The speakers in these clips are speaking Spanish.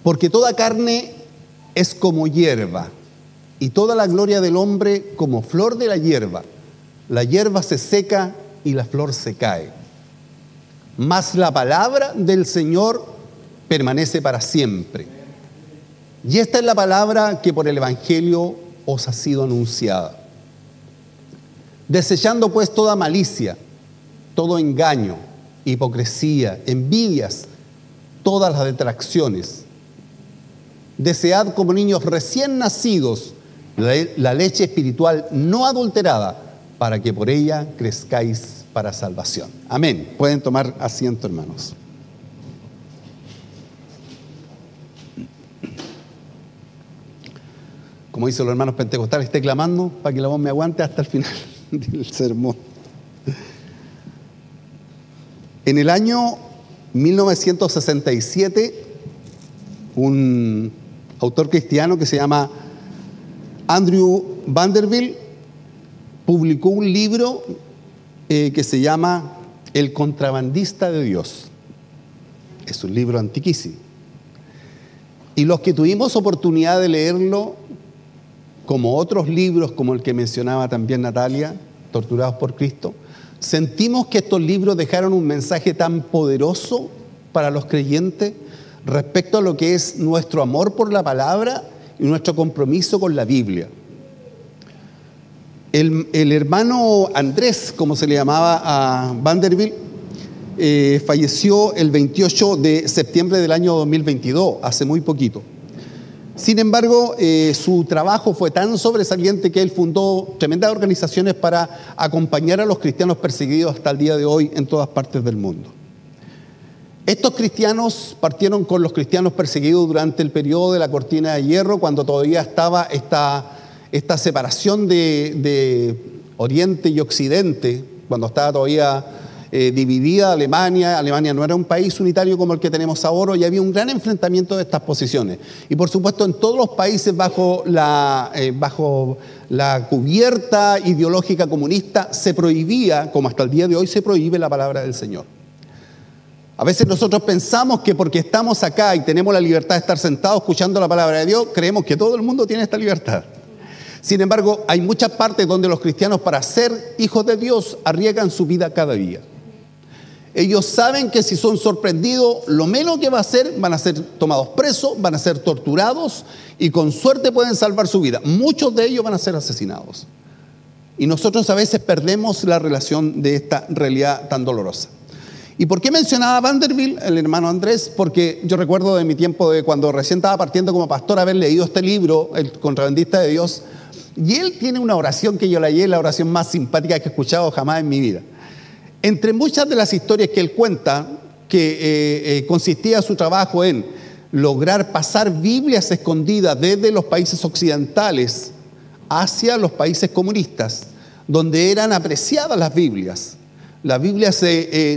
Porque toda carne es como hierba, y toda la gloria del hombre como flor de la hierba. La hierba se seca y la flor se cae. Mas la palabra del Señor permanece para siempre. Y esta es la palabra que por el Evangelio os ha sido anunciada. Desechando pues toda malicia, todo engaño, hipocresía, envidias, todas las detracciones. Desead como niños recién nacidos la leche espiritual no adulterada, para que por ella crezcáis para salvación. Amén. Pueden tomar asiento, hermanos. Como dicen los hermanos pentecostales, esté clamando para que la voz me aguante hasta el final del sermón. En el año 1967, un autor cristiano que se llama Andrew Vanderbilt publicó un libro que se llama El contrabandista de Dios. Es un libro antiquísimo. Y los que tuvimos oportunidad de leerlo, como otros libros, como el que mencionaba también Natalia, Torturados por Cristo, sentimos que estos libros dejaron un mensaje tan poderoso para los creyentes respecto a lo que es nuestro amor por la palabra y nuestro compromiso con la Biblia. El hermano Andrés, como se le llamaba a Vanderbilt, falleció el 28 de septiembre del año 2022, hace muy poquito. Sin embargo, su trabajo fue tan sobresaliente que él fundó tremendas organizaciones para acompañar a los cristianos perseguidos hasta el día de hoy en todas partes del mundo. Estos cristianos partieron con los cristianos perseguidos durante el periodo de la cortina de hierro, cuando todavía estaba esta separación de Oriente y Occidente, cuando estaba todavía dividida Alemania. Alemania no era un país unitario como el que tenemos ahora, y había un gran enfrentamiento de estas posiciones. Y por supuesto en todos los países bajo la cubierta ideológica comunista se prohibía, como hasta el día de hoy se prohíbe, la palabra del Señor. A veces nosotros pensamos que porque estamos acá y tenemos la libertad de estar sentados escuchando la palabra de Dios, creemos que todo el mundo tiene esta libertad. Sin embargo, hay muchas partes donde los cristianos, para ser hijos de Dios, arriesgan su vida cada día. Ellos saben que si son sorprendidos, lo menos que va a hacer, van a ser tomados presos, van a ser torturados y con suerte pueden salvar su vida. Muchos de ellos van a ser asesinados. Y nosotros a veces perdemos la relación de esta realidad tan dolorosa. ¿Y por qué mencionaba Vanderbilt, el hermano Andrés? Porque yo recuerdo de mi tiempo, de cuando recién estaba partiendo como pastor, haber leído este libro, El contrabandista de Dios, y él tiene una oración que yo la hallé, la oración más simpática que he escuchado jamás en mi vida. Entre muchas de las historias que él cuenta, que consistía su trabajo en lograr pasar Biblias escondidas desde los países occidentales hacia los países comunistas, donde eran apreciadas las Biblias. Las Biblias,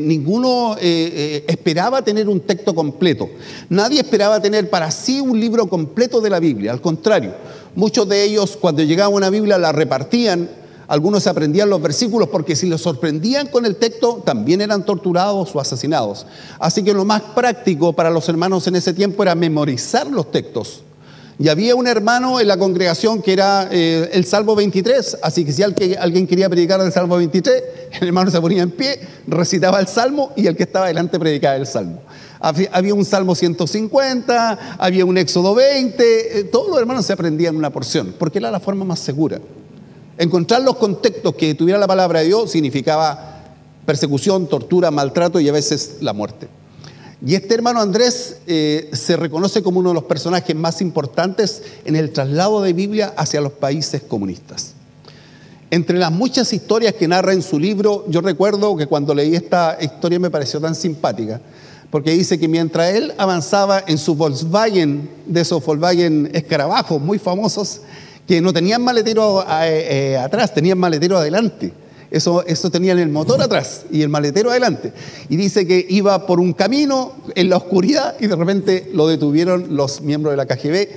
ninguno esperaba tener un texto completo. Nadie esperaba tener para sí un libro completo de la Biblia. Al contrario, muchos de ellos, cuando llegaba una Biblia, la repartían. Algunos aprendían los versículos porque si los sorprendían con el texto, también eran torturados o asesinados. Así que lo más práctico para los hermanos en ese tiempo era memorizar los textos. Y había un hermano en la congregación que era el Salmo 23, así que si alguien quería predicar el Salmo 23, el hermano se ponía en pie, recitaba el Salmo y el que estaba delante predicaba el Salmo. Había un Salmo 150, había un Éxodo 20, todos los hermanos se aprendían una porción, porque era la forma más segura. Encontrar los contextos que tuviera la palabra de Dios significaba persecución, tortura, maltrato y a veces la muerte. Y este hermano Andrés se reconoce como uno de los personajes más importantes en el traslado de Biblia hacia los países comunistas. Entre las muchas historias que narra en su libro, yo recuerdo que cuando leí esta historia me pareció tan simpática, porque dice que mientras él avanzaba en su Volkswagen, de esos Volkswagen escarabajos muy famosos, que no tenían maletero atrás, tenían maletero adelante. Eso tenían el motor atrás y el maletero adelante. Y dice que iba por un camino en la oscuridad y de repente lo detuvieron los miembros de la KGB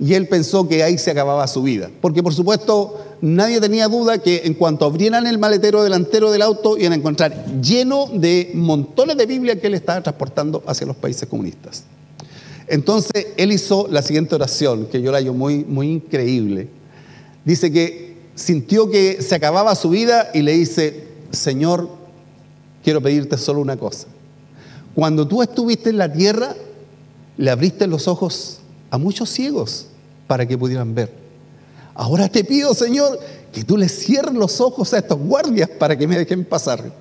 y él pensó que ahí se acababa su vida. Porque por supuesto nadie tenía duda que en cuanto abrieran el maletero delantero del auto iban a encontrar lleno de montones de Biblias que él estaba transportando hacia los países comunistas. Entonces él hizo la siguiente oración, que yo la hallo muy, muy increíble. Dice que sintió que se acababa su vida y le dice: Señor, quiero pedirte solo una cosa. Cuando tú estuviste en la tierra, le abriste los ojos a muchos ciegos para que pudieran ver. Ahora te pido, Señor, que tú les cierres los ojos a estos guardias para que me dejen pasar.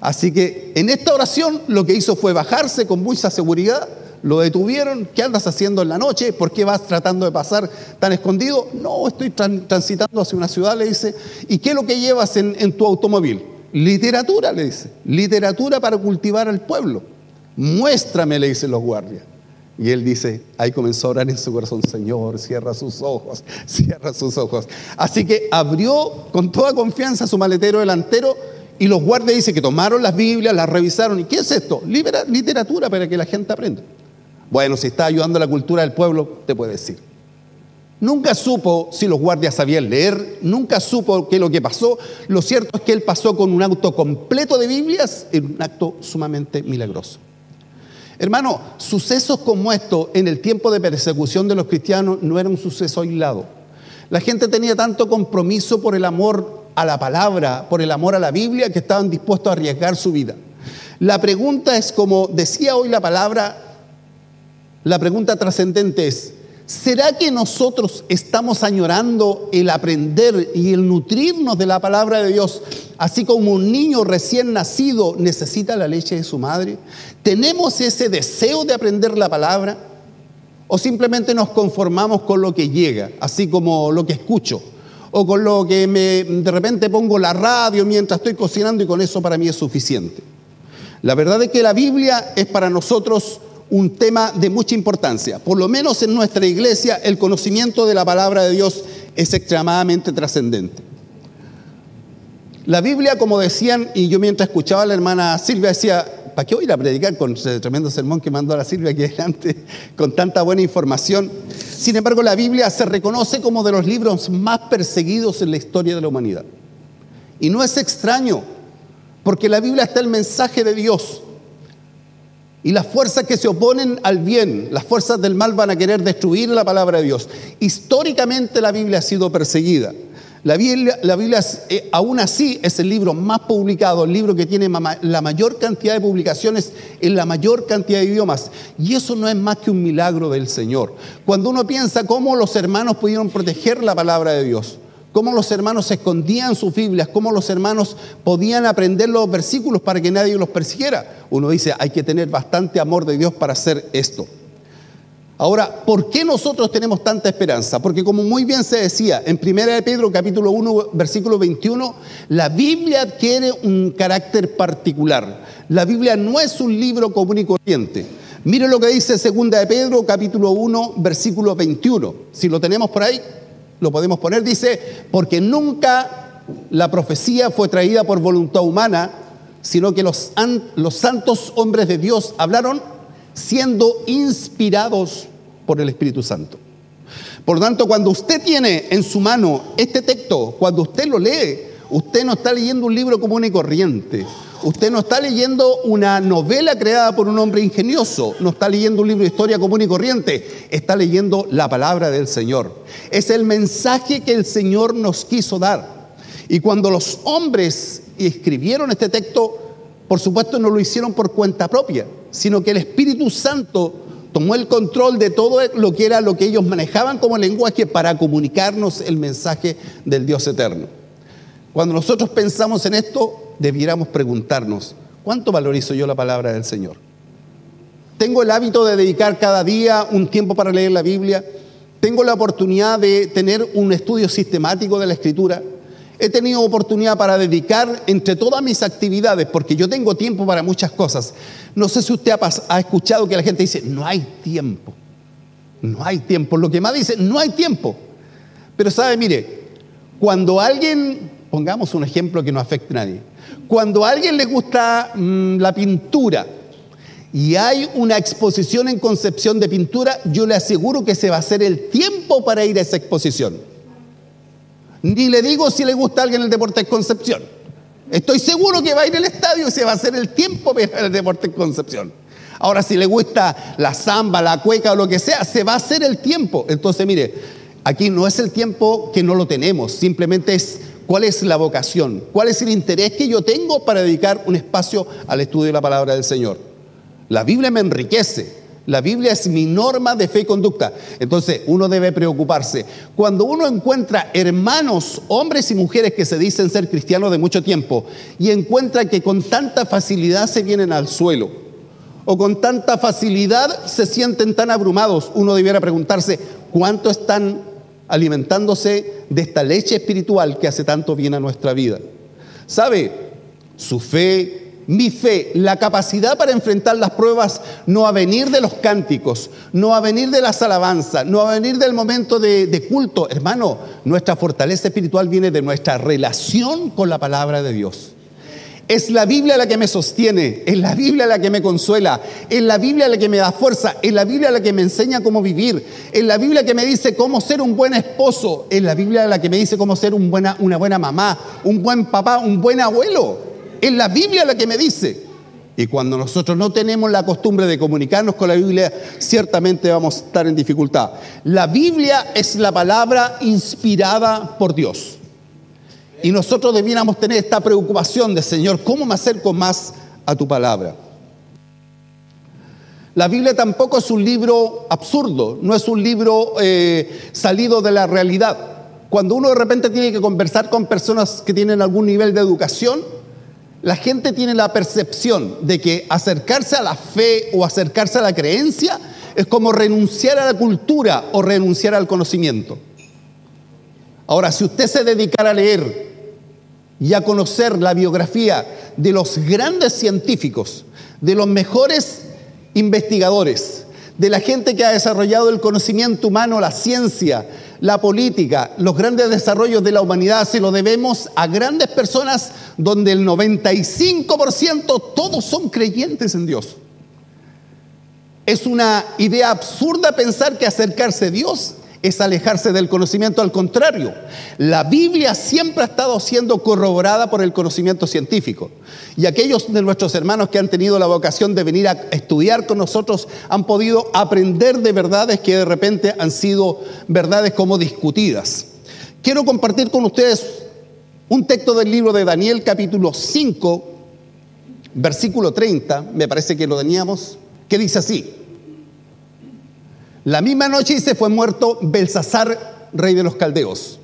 Así que en esta oración lo que hizo fue bajarse con mucha seguridad. Lo detuvieron. ¿Qué andas haciendo en la noche? ¿Por qué vas tratando de pasar tan escondido? No, estoy transitando hacia una ciudad, le dice. ¿Y qué es lo que llevas en tu automóvil? Literatura, le dice. Literatura para cultivar al pueblo. Muéstrame, le dicen los guardias. Y él dice, ahí comenzó a orar en su corazón: Señor, cierra sus ojos, cierra sus ojos. Así que abrió con toda confianza su maletero delantero, y los guardias dicen que tomaron las Biblias, las revisaron. ¿Y qué es esto? Literatura para que la gente aprenda. Bueno, si está ayudando a la cultura del pueblo, te puede decir. Nunca supo si los guardias sabían leer, nunca supo qué es lo que pasó. Lo cierto es que él pasó con un auto completo de Biblias, en un acto sumamente milagroso. Hermano, sucesos como estos en el tiempo de persecución de los cristianos no era un suceso aislado. La gente tenía tanto compromiso por el amor a la palabra, por el amor a la Biblia, que estaban dispuestos a arriesgar su vida. La pregunta es, como decía hoy la palabra, la pregunta trascendente es: ¿será que nosotros estamos añorando el aprender y el nutrirnos de la palabra de Dios, así como un niño recién nacido necesita la leche de su madre? ¿Tenemos ese deseo de aprender la palabra? ¿O simplemente nos conformamos con lo que llega, así como lo que escucho? O con lo que de repente pongo la radio mientras estoy cocinando, y con eso para mí es suficiente. La verdad es que la Biblia es para nosotros un tema de mucha importancia. Por lo menos en nuestra iglesia, el conocimiento de la palabra de Dios es extremadamente trascendente. La Biblia, como decían, y yo mientras escuchaba a la hermana Silvia decía: ¿para qué voy a ir a predicar con ese tremendo sermón que mandó a la Silvia aquí adelante con tanta buena información? Sin embargo, la Biblia se reconoce como de los libros más perseguidos en la historia de la humanidad. Y no es extraño, porque en la Biblia está el mensaje de Dios. Y las fuerzas que se oponen al bien, las fuerzas del mal, van a querer destruir la palabra de Dios. Históricamente la Biblia ha sido perseguida. La Biblia aún así es el libro más publicado, el libro que tiene la mayor cantidad de publicaciones en la mayor cantidad de idiomas. Y eso no es más que un milagro del Señor. Cuando uno piensa cómo los hermanos pudieron proteger la palabra de Dios, cómo los hermanos escondían sus Biblias, cómo los hermanos podían aprender los versículos para que nadie los persiguiera, uno dice: hay que tener bastante amor de Dios para hacer esto. Ahora, ¿por qué nosotros tenemos tanta esperanza? Porque, como muy bien se decía en 1 de Pedro capítulo 1 versículo 21, la Biblia adquiere un carácter particular. La Biblia no es un libro común y corriente. Mire lo que dice 2 de Pedro capítulo 1 versículo 21. Si lo tenemos por ahí, lo podemos poner. Dice: porque nunca la profecía fue traída por voluntad humana, sino que los santos hombres de Dios hablaron siendo inspirados por el Espíritu Santo. Por lo tanto, cuando usted tiene en su mano este texto, cuando usted lo lee, usted no está leyendo un libro común y corriente. Usted no está leyendo una novela creada por un hombre ingenioso, no está leyendo un libro de historia común y corriente, está leyendo la palabra del Señor. Es el mensaje que el Señor nos quiso dar. Y cuando los hombres escribieron este texto, por supuesto no lo hicieron por cuenta propia, sino que el Espíritu Santo tomó el control de todo lo que era lo que ellos manejaban como lenguaje para comunicarnos el mensaje del Dios eterno. Cuando nosotros pensamos en esto, debiéramos preguntarnos: ¿cuánto valorizo yo la palabra del Señor? ¿Tengo el hábito de dedicar cada día un tiempo para leer la Biblia? ¿Tengo la oportunidad de tener un estudio sistemático de la Escritura? He tenido oportunidad para dedicar entre todas mis actividades, porque yo tengo tiempo para muchas cosas. No sé si usted ha escuchado que la gente dice: no hay tiempo. No hay tiempo. Lo que más dice: no hay tiempo. Pero sabe, mire, cuando alguien, pongamos un ejemplo que no afecte a nadie, cuando a alguien le gusta la pintura y hay una exposición en Concepción de pintura, yo le aseguro que se va a hacer el tiempo para ir a esa exposición. Ni le digo si le gusta a alguien el Deportes Concepción. Estoy seguro que va a ir al estadio y se va a hacer el tiempo para ir al Deportes Concepción. Ahora, si le gusta la samba, la cueca o lo que sea, se va a hacer el tiempo. Entonces, mire, aquí no es el tiempo que no lo tenemos, simplemente es cuál es la vocación, cuál es el interés que yo tengo para dedicar un espacio al estudio de la palabra del Señor. La Biblia me enriquece. La Biblia es mi norma de fe y conducta. Entonces, uno debe preocuparse. Cuando uno encuentra hermanos, hombres y mujeres que se dicen ser cristianos de mucho tiempo y encuentra que con tanta facilidad se vienen al suelo o con tanta facilidad se sienten tan abrumados, uno debiera preguntarse cuánto están alimentándose de esta leche espiritual que hace tanto bien a nuestra vida. ¿Sabe? Su fe, mi fe, la capacidad para enfrentar las pruebas no va a venir de los cánticos, no va a venir de las alabanzas, no va a venir del momento de culto. Hermano, nuestra fortaleza espiritual viene de nuestra relación con la palabra de Dios. Es la Biblia la que me sostiene, es la Biblia la que me consuela, es la Biblia la que me da fuerza, es la Biblia la que me enseña cómo vivir, es la Biblia que me dice cómo ser un buen esposo, es la Biblia la que me dice cómo ser una buena mamá, un buen papá, un buen abuelo. Es la Biblia la que me dice. Y cuando nosotros no tenemos la costumbre de comunicarnos con la Biblia, ciertamente vamos a estar en dificultad. La Biblia es la palabra inspirada por Dios. Y nosotros debiéramos tener esta preocupación de, Señor, ¿cómo me acerco más a tu palabra? La Biblia tampoco es un libro absurdo, no es un libro salido de la realidad. Cuando uno de repente tiene que conversar con personas que tienen algún nivel de educación, la gente tiene la percepción de que acercarse a la fe o acercarse a la creencia es como renunciar a la cultura o renunciar al conocimiento. Ahora, si usted se dedicara a leer y a conocer la biografía de los grandes científicos, de los mejores investigadores, de la gente que ha desarrollado el conocimiento humano, la ciencia, la política, los grandes desarrollos de la humanidad, se lo debemos a grandes personas donde el 95% todos son creyentes en Dios. Es una idea absurda pensar que acercarse a Dios es alejarse del conocimiento. Al contrario, la Biblia siempre ha estado siendo corroborada por el conocimiento científico. Y aquellos de nuestros hermanos que han tenido la vocación de venir a estudiar con nosotros han podido aprender de verdades que de repente han sido verdades como discutidas. Quiero compartir con ustedes un texto del libro de Daniel, capítulo 5, versículo 30, me parece que lo teníamos, que dice así: la misma noche se fue muerto Belsasar, rey de los caldeos.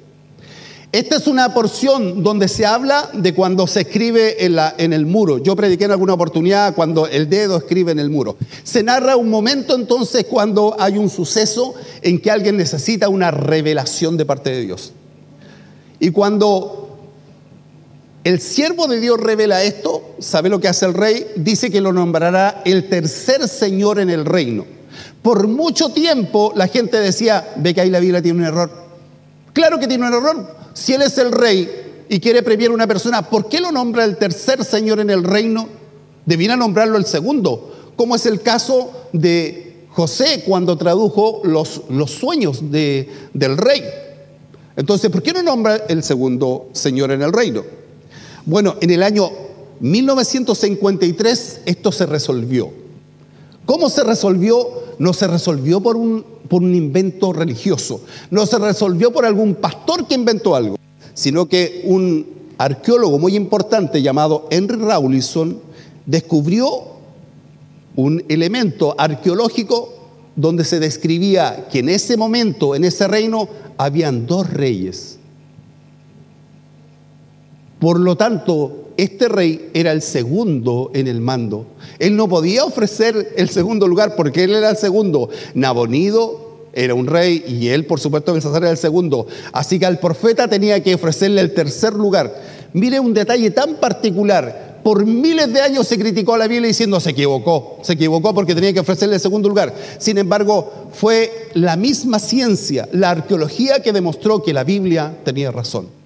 Esta es una porción donde se habla de cuando se escribe en el muro. Yo prediqué en alguna oportunidad cuando el dedo escribe en el muro. Se narra un momento entonces cuando hay un suceso en que alguien necesita una revelación de parte de Dios. Y cuando el siervo de Dios revela esto, ¿sabe lo que hace el rey? Dice que lo nombrará el tercer señor en el reino. Por mucho tiempo la gente decía, ve que ahí la Biblia tiene un error. Claro que tiene un error. Si él es el rey y quiere premiar a una persona, ¿por qué lo nombra el tercer señor en el reino? Debiera nombrarlo el segundo, como es el caso de José cuando tradujo los sueños del rey. Entonces, ¿por qué no nombra el segundo señor en el reino? Bueno, en el año 1953 esto se resolvió. ¿Cómo se resolvió? No se resolvió por un invento religioso, no se resolvió por algún pastor que inventó algo, sino que un arqueólogo muy importante llamado Henry Rawlinson descubrió un elemento arqueológico donde se describía que en ese momento, en ese reino, habían dos reyes. Por lo tanto, este rey era el segundo en el mando. Él no podía ofrecer el segundo lugar porque él era el segundo. Nabonido era un rey y él, por supuesto, Belsasar era el segundo. Así que al profeta tenía que ofrecerle el tercer lugar. Mire un detalle tan particular. Por miles de años se criticó a la Biblia diciendo se equivocó porque tenía que ofrecerle el segundo lugar. Sin embargo, fue la misma ciencia, la arqueología, que demostró que la Biblia tenía razón.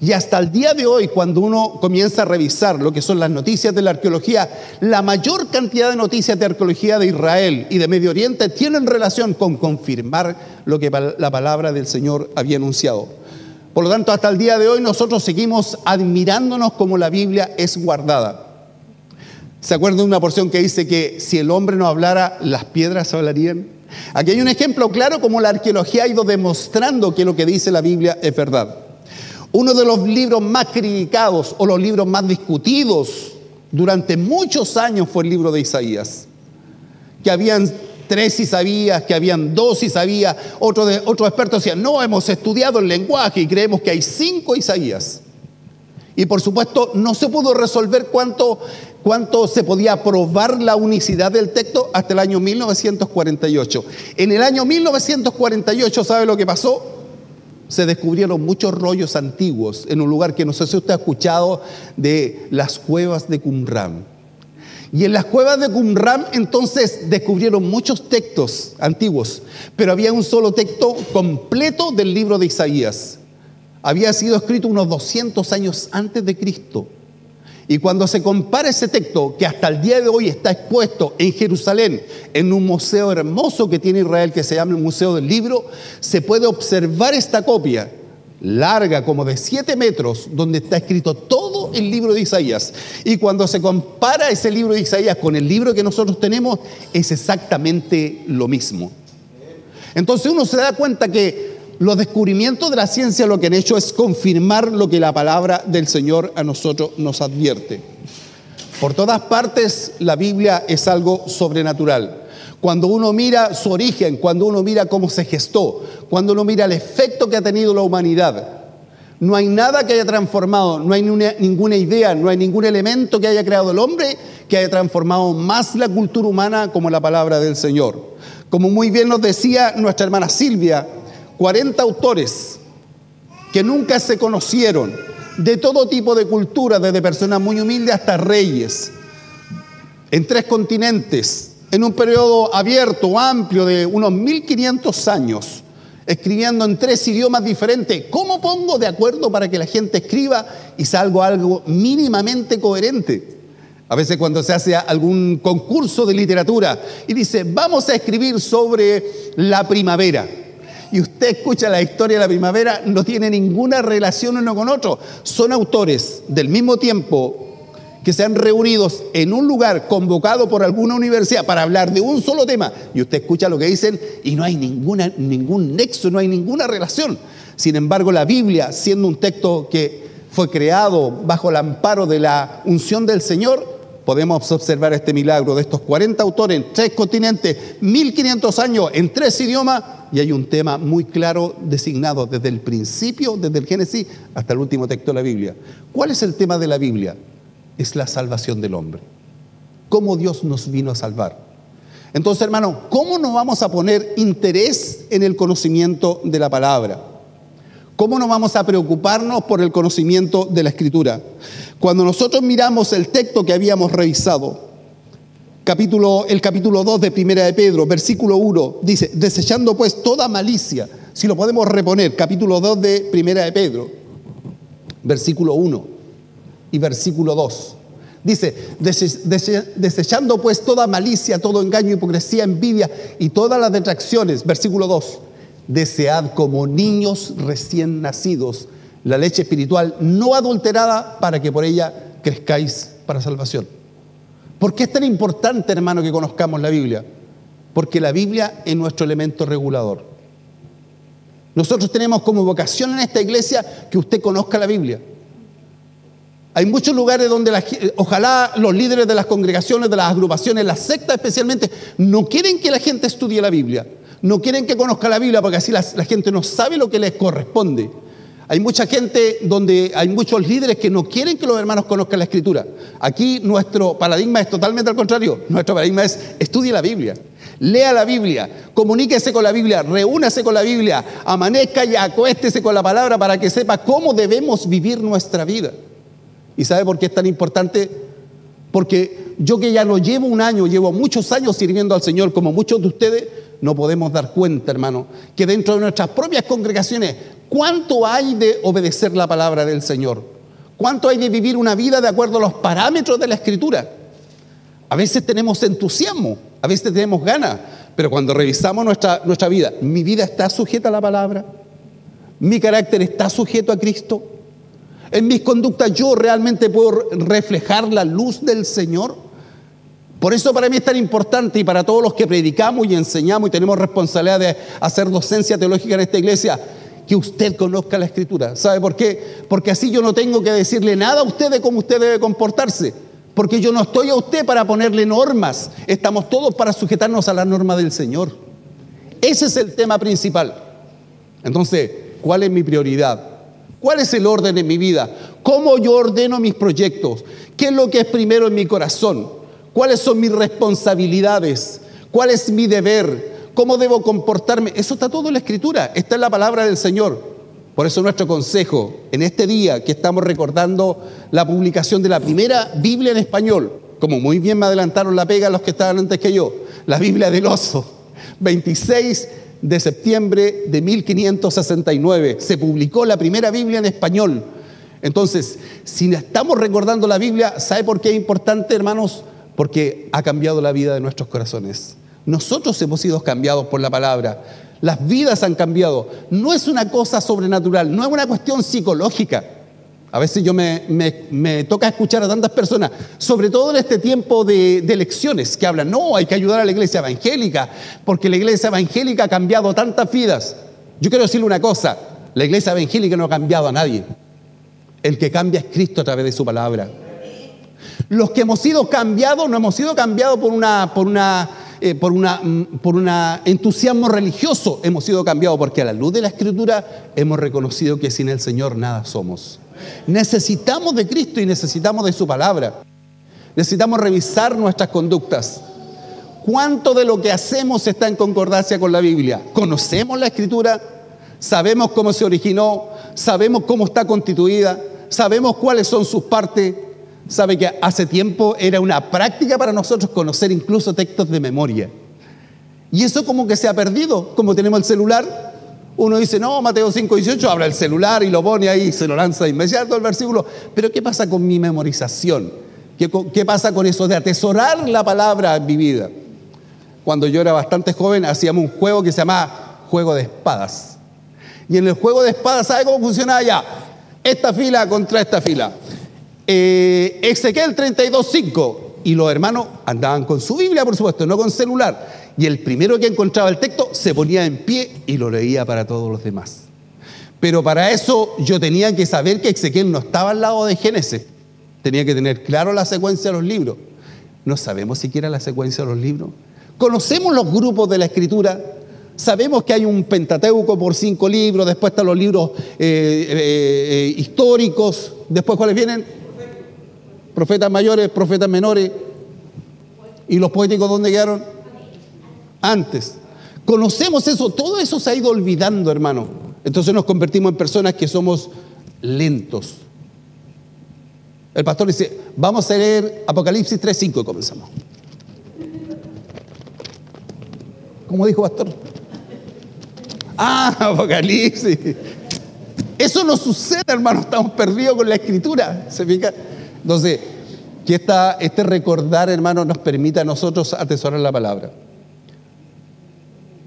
Y hasta el día de hoy, cuando uno comienza a revisar lo que son las noticias de la arqueología, la mayor cantidad de noticias de arqueología de Israel y de Medio Oriente tienen relación con confirmar lo que la palabra del Señor había anunciado. Por lo tanto, hasta el día de hoy nosotros seguimos admirándonos como la Biblia es guardada. ¿Se acuerdan de una porción que dice que si el hombre no hablara, las piedras hablarían? Aquí hay un ejemplo claro como la arqueología ha ido demostrando que lo que dice la Biblia es verdad. Uno de los libros más criticados o los libros más discutidos durante muchos años fue el libro de Isaías. Que habían 3 Isaías, que habían 2 Isaías. Otros expertos decían, no, hemos estudiado el lenguaje y creemos que hay 5 Isaías. Y por supuesto no se pudo resolver cuánto se podía probar la unicidad del texto hasta el año 1948. En el año 1948, ¿sabe lo que pasó? Se descubrieron muchos rollos antiguos en un lugar que no sé si usted ha escuchado, de las cuevas de Qumran. Y en las cuevas de Qumran entonces descubrieron muchos textos antiguos, pero había un solo texto completo del libro de Isaías. Había sido escrito unos 200 años antes de Cristo. Y cuando se compara ese texto, que hasta el día de hoy está expuesto en Jerusalén, en un museo hermoso que tiene Israel, que se llama el Museo del Libro, se puede observar esta copia, larga como de 7 metros, donde está escrito todo el libro de Isaías. Y cuando se compara ese libro de Isaías con el libro que nosotros tenemos, es exactamente lo mismo. Entonces uno se da cuenta que los descubrimientos de la ciencia lo que han hecho es confirmar lo que la palabra del Señor a nosotros nos advierte. Por todas partes, la Biblia es algo sobrenatural. Cuando uno mira su origen, cuando uno mira cómo se gestó, cuando uno mira el efecto que ha tenido la humanidad, no hay nada que haya transformado, no hay ninguna idea, no hay ningún elemento que haya creado el hombre que haya transformado más la cultura humana como la palabra del Señor. Como muy bien nos decía nuestra hermana Silvia, 40 autores que nunca se conocieron, de todo tipo de culturas, desde personas muy humildes hasta reyes, en 3 continentes, en un periodo abierto, amplio, de unos 1500 años, escribiendo en 3 idiomas diferentes. ¿Cómo pongo de acuerdo para que la gente escriba y salga algo mínimamente coherente? A veces cuando se hace algún concurso de literatura y dice, vamos a escribir sobre la primavera, y usted escucha la historia de la primavera, no tiene ninguna relación uno con otro. Son autores del mismo tiempo que se han reunido en un lugar convocado por alguna universidad para hablar de un solo tema. Y usted escucha lo que dicen y no hay ningún nexo, no hay ninguna relación. Sin embargo, la Biblia, siendo un texto que fue creado bajo el amparo de la unción del Señor, podemos observar este milagro de estos 40 autores en 3 continentes, 1500 años en 3 idiomas, y hay un tema muy claro designado desde el principio, desde el Génesis hasta el último texto de la Biblia. ¿Cuál es el tema de la Biblia? Es la salvación del hombre. ¿Cómo Dios nos vino a salvar? Entonces, hermano, ¿cómo nos vamos a poner interés en el conocimiento de la palabra? ¿Cómo nos vamos a preocuparnos por el conocimiento de la Escritura? Cuando nosotros miramos el texto que habíamos revisado, el capítulo 2 de Primera de Pedro, versículo 1, dice, desechando pues toda malicia. Si lo podemos reponer, capítulo 2 de Primera de Pedro, versículo 1 y versículo 2. Dice, desechando pues toda malicia, todo engaño, hipocresía, envidia y todas las detracciones. Versículo 2. Desead como niños recién nacidos la leche espiritual no adulterada para que por ella crezcáis para salvación. ¿Por qué es tan importante, hermano, que conozcamos la Biblia? Porque la Biblia es nuestro elemento regulador. Nosotros tenemos como vocación en esta iglesia que usted conozca la Biblia. Hay muchos lugares donde ojalá los líderes de las congregaciones, de las agrupaciones, las sectas especialmente, no quieren que la gente estudie la Biblia. No quieren que conozca la Biblia porque así la gente no sabe lo que les corresponde. Hay mucha gente donde hay muchos líderes que no quieren que los hermanos conozcan la Escritura. Aquí nuestro paradigma es totalmente al contrario. Nuestro paradigma es estudie la Biblia, lea la Biblia, comuníquese con la Biblia, reúnase con la Biblia, amanezca y acuéstese con la palabra para que sepa cómo debemos vivir nuestra vida. ¿Y sabe por qué es tan importante? Porque yo que ya no llevo un año, llevo muchos años sirviendo al Señor como muchos de ustedes, no podemos dar cuenta, hermano, que dentro de nuestras propias congregaciones, ¿cuánto hay de obedecer la palabra del Señor? ¿Cuánto hay de vivir una vida de acuerdo a los parámetros de la Escritura? A veces tenemos entusiasmo, a veces tenemos ganas, pero cuando revisamos nuestra vida, ¿mi vida está sujeta a la palabra? ¿Mi carácter está sujeto a Cristo? ¿En mis conductas yo realmente puedo reflejar la luz del Señor? Por eso para mí es tan importante, y para todos los que predicamos y enseñamos y tenemos responsabilidad de hacer docencia teológica en esta iglesia, que usted conozca la Escritura. ¿Sabe por qué? Porque así yo no tengo que decirle nada a usted de cómo usted debe comportarse. Porque yo no estoy a usted para ponerle normas. Estamos todos para sujetarnos a la norma del Señor. Ese es el tema principal. Entonces, ¿cuál es mi prioridad? ¿Cuál es el orden en mi vida? ¿Cómo yo ordeno mis proyectos? ¿Qué es lo que es primero en mi corazón? ¿Cuáles son mis responsabilidades? ¿Cuál es mi deber? ¿Cómo debo comportarme? Eso está todo en la Escritura, está en la palabra del Señor. Por eso nuestro consejo, en este día que estamos recordando la publicación de la primera Biblia en español, como muy bien me adelantaron la pega los que estaban antes que yo, la Biblia del Oso, 26 de septiembre de 1569, se publicó la primera Biblia en español. Entonces, si estamos recordando la Biblia, ¿sabe por qué es importante, hermanos? Porque ha cambiado la vida de nuestros corazones. Nosotros hemos sido cambiados por la palabra. Las vidas han cambiado. No es una cosa sobrenatural, no es una cuestión psicológica. A veces yo me toca escuchar a tantas personas, sobre todo en este tiempo de elecciones, que hablan, no, hay que ayudar a la iglesia evangélica, porque la iglesia evangélica ha cambiado tantas vidas. Yo quiero decirle una cosa, la iglesia evangélica no ha cambiado a nadie. El que cambia es Cristo a través de su palabra. Los que hemos sido cambiados, no hemos sido cambiados por un entusiasmo religioso, hemos sido cambiados porque a la luz de la Escritura hemos reconocido que sin el Señor nada somos. Necesitamos de Cristo y necesitamos de su palabra. Necesitamos revisar nuestras conductas. ¿Cuánto de lo que hacemos está en concordancia con la Biblia? ¿Conocemos la Escritura? ¿Sabemos cómo se originó? ¿Sabemos cómo está constituida? ¿Sabemos cuáles son sus partes? ¿Sabe que hace tiempo era una práctica para nosotros conocer incluso textos de memoria? Y eso como que se ha perdido, como tenemos el celular. Uno dice, no, Mateo 5:18, habla el celular y lo pone ahí, se lo lanza inmediato el versículo. Pero ¿qué pasa con mi memorización? ¿Qué pasa con eso de atesorar la palabra en mi vida? Cuando yo era bastante joven, hacíamos un juego que se llamaba Juego de Espadas. Y en el juego de espadas, ¿sabe cómo funcionaba ya? Esta fila contra esta fila. Ezequiel 32:5. Y los hermanos andaban con su Biblia, por supuesto, no con celular. Y el primero que encontraba el texto se ponía en pie y lo leía para todos los demás. Pero para eso yo tenía que saber que Ezequiel no estaba al lado de Génesis. Tenía que tener claro la secuencia de los libros. No sabemos siquiera la secuencia de los libros. Conocemos los grupos de la Escritura. Sabemos que hay un Pentateuco por 5 libros, después están los libros históricos, después ¿cuáles vienen? Profetas mayores, profetas menores. ¿Y los poéticos dónde quedaron? Antes. Conocemos eso, todo eso se ha ido olvidando, hermano. Entonces nos convertimos en personas que somos lentos. El pastor dice, vamos a leer Apocalipsis 3:5 y comenzamos. ¿Cómo dijo pastor? Apocalipsis. Eso no sucede, hermano, estamos perdidos con la Escritura. ¿Se fija? Entonces, que este recordar, hermano, nos permita a nosotros atesorar la palabra.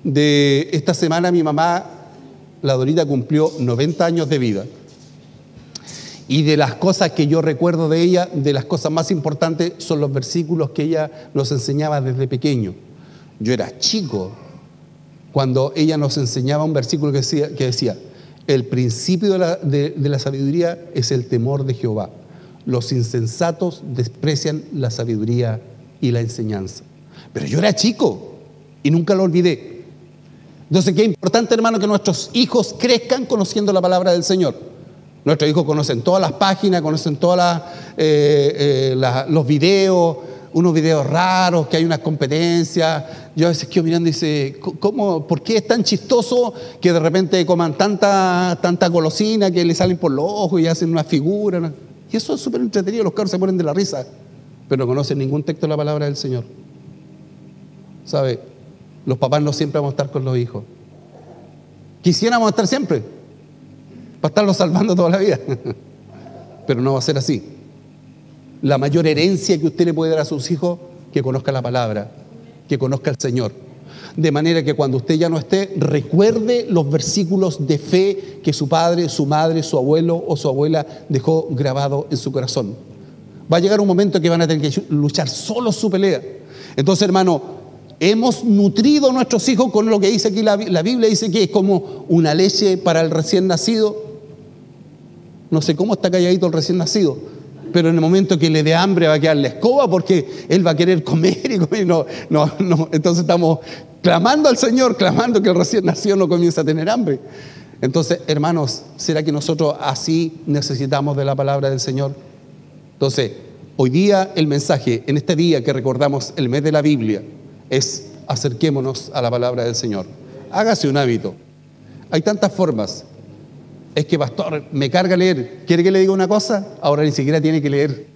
De esta semana mi mamá, la Dorita, cumplió 90 años de vida. Y de las cosas que yo recuerdo de ella, de las cosas más importantes son los versículos que ella nos enseñaba desde pequeño. Yo era chico cuando ella nos enseñaba un versículo que decía, el principio de la sabiduría es el temor de Jehová. Los insensatos desprecian la sabiduría y la enseñanza. Pero yo era chico y nunca lo olvidé. Entonces, qué importante, hermano, que nuestros hijos crezcan conociendo la palabra del Señor. Nuestros hijos conocen todas las páginas, conocen todos los videos, unos videos raros, que hay unas competencias. Yo a veces quedo mirando y dice, ¿por qué es tan chistoso que de repente coman tanta golosina que le salen por los ojos y hacen una figura? Y eso es súper entretenido, los cabros se mueren de la risa, pero no conocen ningún texto de la palabra del Señor. ¿Sabe? Los papás no siempre vamos a estar con los hijos. Quisiéramos estar siempre, para estarlos salvando toda la vida, pero no va a ser así. La mayor herencia que usted le puede dar a sus hijos, que conozca la palabra, que conozca al Señor. De manera que cuando usted ya no esté, recuerde los versículos de fe que su padre, su madre, su abuelo o su abuela dejó grabado en su corazón. Va a llegar un momento que van a tener que luchar solo su pelea. Entonces, hermano, hemos nutrido a nuestros hijos con lo que dice aquí la Biblia, dice que es como una leche para el recién nacido. No sé cómo está calladito el recién nacido, pero en el momento que le dé hambre va a quedar la escoba porque él va a querer comer y comer. No. Entonces estamos clamando al Señor, clamando que el recién nacido no comience a tener hambre. Entonces, hermanos, ¿será que nosotros así necesitamos de la palabra del Señor? Entonces, hoy día el mensaje, en este día que recordamos el mes de la Biblia, es acerquémonos a la palabra del Señor. Hágase un hábito. Hay tantas formas. Es que, pastor, me carga leer. ¿Quiere que le diga una cosa? Ahora ni siquiera tiene que leer.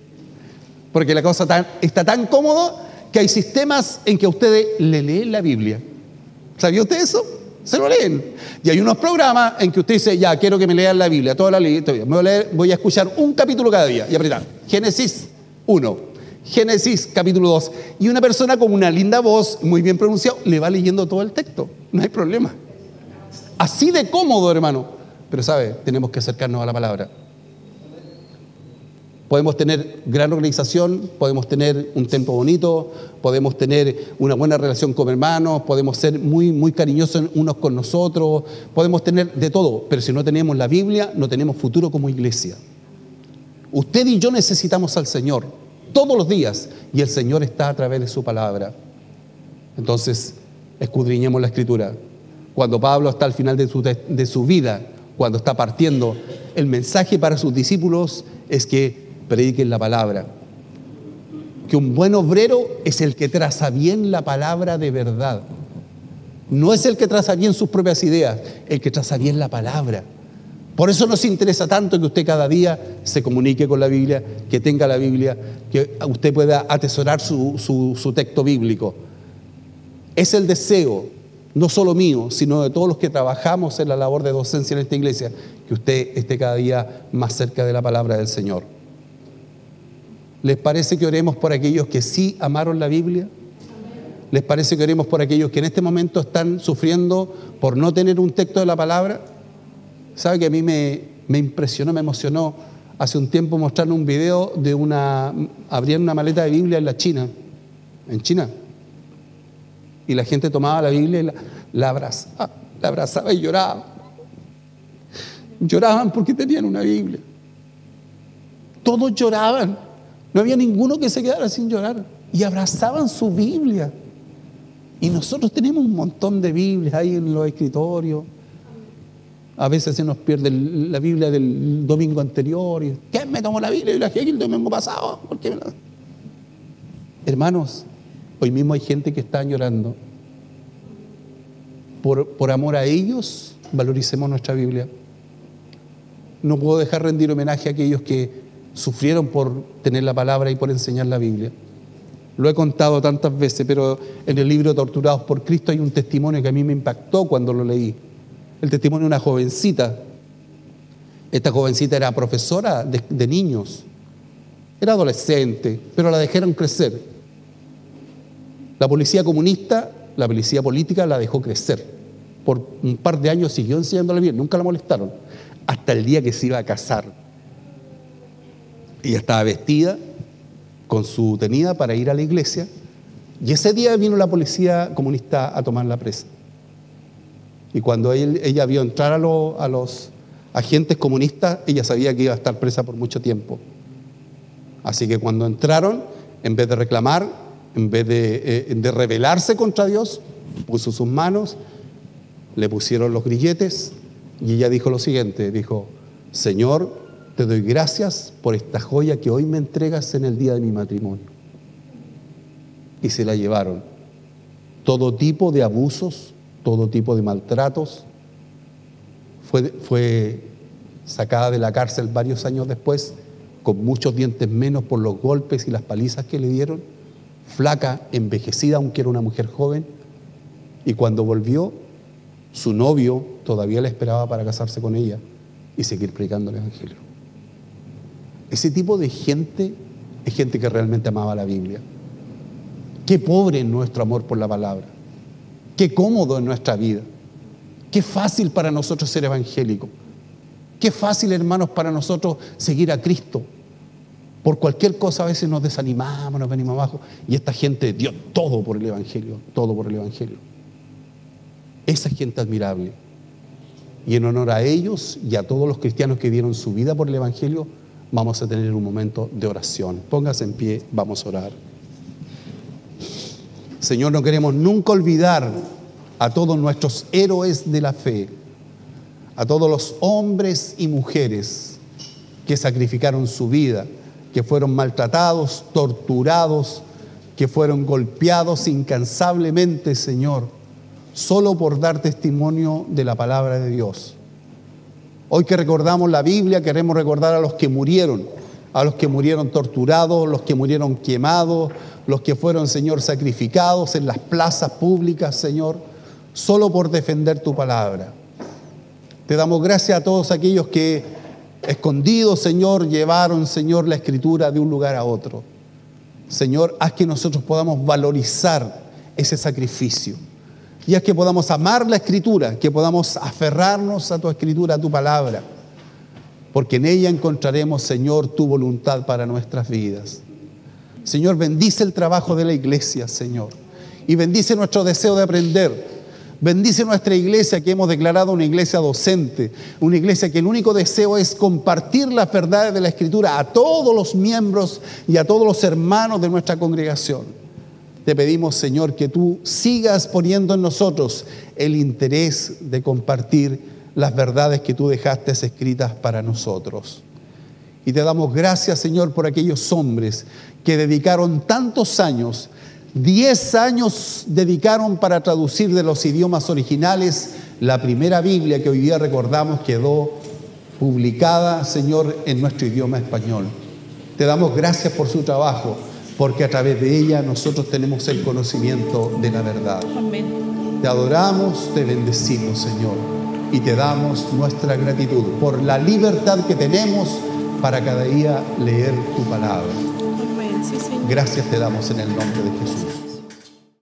Porque la cosa está tan cómodo que hay sistemas en que ustedes le leen la Biblia. ¿Sabía usted eso? Se lo leen. Y hay unos programas en que usted dice, ya, quiero que me lean la Biblia, toda la Biblia. Voy a escuchar un capítulo cada día. Y apretar. Génesis 1. Génesis capítulo 2. Y una persona con una linda voz, muy bien pronunciado, le va leyendo todo el texto. No hay problema. Así de cómodo, hermano. Pero, ¿sabe? Tenemos que acercarnos a la palabra. Podemos tener gran organización, podemos tener un templo bonito, podemos tener una buena relación con hermanos, podemos ser muy, muy cariñosos unos con nosotros, podemos tener de todo, pero si no tenemos la Biblia, no tenemos futuro como iglesia. Usted y yo necesitamos al Señor todos los días y el Señor está a través de su palabra. Entonces, escudriñemos la Escritura. Cuando Pablo está al final de su vida, cuando está partiendo, el mensaje para sus discípulos es que prediquen la palabra. Que un buen obrero es el que traza bien la palabra de verdad. No es el que traza bien sus propias ideas, el que traza bien la palabra. Por eso nos interesa tanto que usted cada día se comunique con la Biblia, que tenga la Biblia, que usted pueda atesorar su texto bíblico. Es el deseo, no solo mío, sino de todos los que trabajamos en la labor de docencia en esta iglesia, que usted esté cada día más cerca de la palabra del Señor. ¿Les parece que oremos por aquellos que sí amaron la Biblia? ¿Les parece que oremos por aquellos que en este momento están sufriendo por no tener un texto de la palabra? ¿Sabe que a mí me impresionó, me emocionó? Hace un tiempo mostraron un video de abrían una maleta de Biblia en China. Y la gente tomaba la Biblia y la abrazaba y lloraba. Lloraban porque tenían una Biblia. Todos lloraban. No había ninguno que se quedara sin llorar. Y abrazaban su Biblia. Y nosotros tenemos un montón de Biblias ahí en los escritorios. A veces se nos pierde la Biblia del domingo anterior. Y, ¿quién me tomó la Biblia? Y la dejé aquí el domingo pasado. ¿Por qué? Hermanos, hoy mismo hay gente que está llorando. Por amor a ellos, valoricemos nuestra Biblia. No puedo dejar rendir homenaje a aquellos que sufrieron por tener la palabra y por enseñar la Biblia. Lo he contado tantas veces, pero en el libro Torturados por Cristo hay un testimonio que a mí me impactó cuando lo leí. El testimonio de una jovencita. Esta jovencita era profesora de niños. Era adolescente, pero la dejaron crecer. La policía comunista, la policía política la dejó crecer. Por un par de años siguió enseñándola bien, nunca la molestaron. Hasta el día que se iba a casar. Ella estaba vestida con su tenida para ir a la iglesia y ese día vino la policía comunista a tomarla presa. Y cuando ella vio entrar a los agentes comunistas, ella sabía que iba a estar presa por mucho tiempo. Así que cuando entraron, en vez de reclamar, en vez de rebelarse contra Dios, puso sus manos, le pusieron los grilletes y ella dijo lo siguiente, dijo: Señor, te doy gracias por esta joya que hoy me entregas en el día de mi matrimonio. Y se la llevaron. Todo tipo de abusos, todo tipo de maltratos. Fue sacada de la cárcel varios años después, con muchos dientes menos por los golpes y las palizas que le dieron. Flaca, envejecida, aunque era una mujer joven. Y cuando volvió, su novio todavía la esperaba para casarse con ella y seguir predicando el Evangelio. Ese tipo de gente es gente que realmente amaba la Biblia. Qué pobre es nuestro amor por la palabra. Qué cómodo en nuestra vida. Qué fácil para nosotros ser evangélicos. Qué fácil, hermanos, para nosotros seguir a Cristo. Por cualquier cosa a veces nos desanimamos, nos venimos abajo. Y esta gente dio todo por el Evangelio, todo por el Evangelio. Esa gente admirable. Y en honor a ellos y a todos los cristianos que dieron su vida por el Evangelio, vamos a tener un momento de oración. Póngase en pie, vamos a orar. Señor, no queremos nunca olvidar a todos nuestros héroes de la fe, a todos los hombres y mujeres que sacrificaron su vida, que fueron maltratados, torturados, que fueron golpeados incansablemente, Señor, solo por dar testimonio de la palabra de Dios. Hoy que recordamos la Biblia, queremos recordar a los que murieron torturados, los que murieron quemados, los que fueron, Señor, sacrificados en las plazas públicas, Señor, solo por defender tu palabra. Te damos gracias a todos aquellos que, escondidos, Señor, llevaron, Señor, la Escritura de un lugar a otro. Señor, haz que nosotros podamos valorizar ese sacrificio. Y haz que podamos amar la Escritura, que podamos aferrarnos a tu Escritura, a tu palabra. Porque en ella encontraremos, Señor, tu voluntad para nuestras vidas. Señor, bendice el trabajo de la iglesia, Señor. Y bendice nuestro deseo de aprender. Bendice nuestra iglesia que hemos declarado una iglesia docente, una iglesia que el único deseo es compartir las verdades de la Escritura a todos los miembros y a todos los hermanos de nuestra congregación. Te pedimos, Señor, que tú sigas poniendo en nosotros el interés de compartir las verdades que tú dejaste escritas para nosotros. Y te damos gracias, Señor, por aquellos hombres que dedicaron tantos años, 10 años dedicaron para traducir de los idiomas originales la primera Biblia que hoy día recordamos quedó publicada, Señor, en nuestro idioma español. Te damos gracias por su trabajo, porque a través de ella nosotros tenemos el conocimiento de la verdad. Amén. Te adoramos, te bendecimos, Señor, y te damos nuestra gratitud por la libertad que tenemos para cada día leer tu palabra. Amén. Sí, Señor. Gracias te damos en el nombre de Jesús.